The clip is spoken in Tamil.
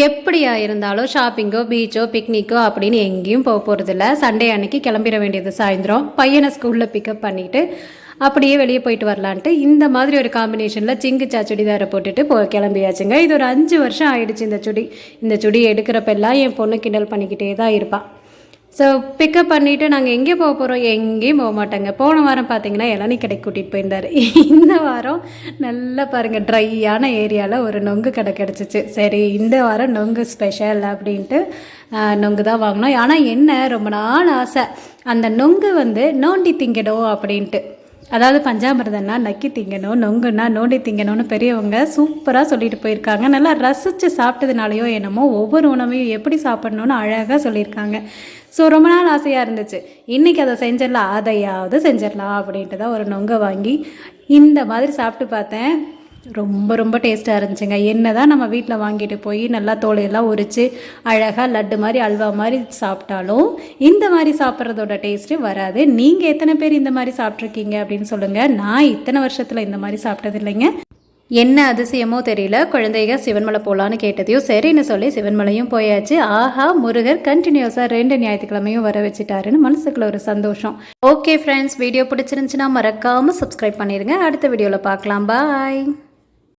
எப்படியா இருந்தாலும் ஷாப்பிங்கோ பீச்சோ பிக்னிக்கோ அப்படின்னு எங்கேயும் போக போகிறதில்ல. சண்டே அன்னைக்கு கிளம்பிட வேண்டியது சாயந்தரம். பையனை ஸ்கூலில் பிக்கப் பண்ணிவிட்டு அப்படியே வெளியே போயிட்டு வரலான்ட்டு இந்த மாதிரி ஒரு காம்பினேஷனில் சிங்குச்சா சுடிதாரை போட்டுட்டு கிளம்பியாச்சுங்க. இது ஒரு 5 வருஷம் ஆயிடுச்சு இந்த சுடி எடுக்கிறப்பெல்லாம் என் பொண்ணு கிண்டல் பண்ணிக்கிட்டே தான் இருப்பாள். ஸோ பிக்கப் பண்ணிவிட்டு நாங்கள் எங்கே போக போகிறோம், எங்கேயும் போக மாட்டோங்க. போன வாரம் பார்த்தீங்கன்னா இளநீ கடைக்கு கூட்டிகிட்டு போயிருந்தார். இந்த வாரம் நல்லா பாருங்கள் ட்ரையான ஏரியாவில் ஒரு நொங்கு கடை கிடச்சிச்சு. சரி இந்த வாரம் நொங்கு ஸ்பெஷல் அப்படின்ட்டு நொங்கு தான் வாங்கினோம். ஆனால் என்ன ரொம்ப நாள் ஆசை அந்த நொங்கு நோண்டி திங்கணும் அப்படின்ட்டு. அதாவது பஞ்சாமிரதம்னா நக்கி திங்கணும், நொங்குன்னா நோண்டி திங்கணும்னு பெரியவங்க சூப்பராக சொல்லிட்டு போயிருக்காங்க. நல்லா ரசித்து சாப்பிட்டதுனாலையோ என்னமோ ஒவ்வொரு உணவையும் எப்படி சாப்பிட்ணுன்னு அழகாக சொல்லியிருக்காங்க. ஸோ ரொம்ப நாள் ஆசையாக இருந்துச்சு. இன்றைக்கி அதை செஞ்சிடலாம், அதையாவது செஞ்சிடலாம் அப்படின்ட்டு தான் ஒரு நொங்கை வாங்கி இந்த மாதிரி சாப்பிட்டு பார்த்தேன். ரொம்ப ரொம்ப டேஸ்ட்டாக இருந்துச்சுங்க. என்ன தான் நம்ம வீட்டில் வாங்கிட்டு போய் நல்லா தோலையெல்லாம் உரித்து அழகாக லட்டு மாதிரி அல்வா மாதிரி சாப்பிட்டாலும் இந்த மாதிரி சாப்பிட்றதோட டேஸ்ட்டு வராது. நீங்கள் எத்தனை பேர் இந்த மாதிரி சாப்பிட்ருக்கீங்க அப்படின்னு சொல்லுங்கள். நான் இத்தனை வருஷத்தில் இந்த மாதிரி சாப்பிட்டது இல்லைங்க. என்ன அதிசயமோ தெரியல, குழந்தைங்க சிவன்மலை போகலான்னு கேட்டதையும் சரின்னு சொல்லி சிவன்மலையும் போயாச்சு. ஆஹா, முருகர் கண்டினியூஸாக 2 ஞாயிற்றுக்கிழமையும் வர வச்சுட்டாருன்னு மனசுக்குள்ள ஒரு சந்தோஷம். ஓகே ஃப்ரெண்ட்ஸ், வீடியோ பிடிச்சிருந்துச்சுன்னா மறக்காமல் சப்ஸ்கிரைப் பண்ணிடுங்க. அடுத்த வீடியோவில் பார்க்கலாம். பாய்.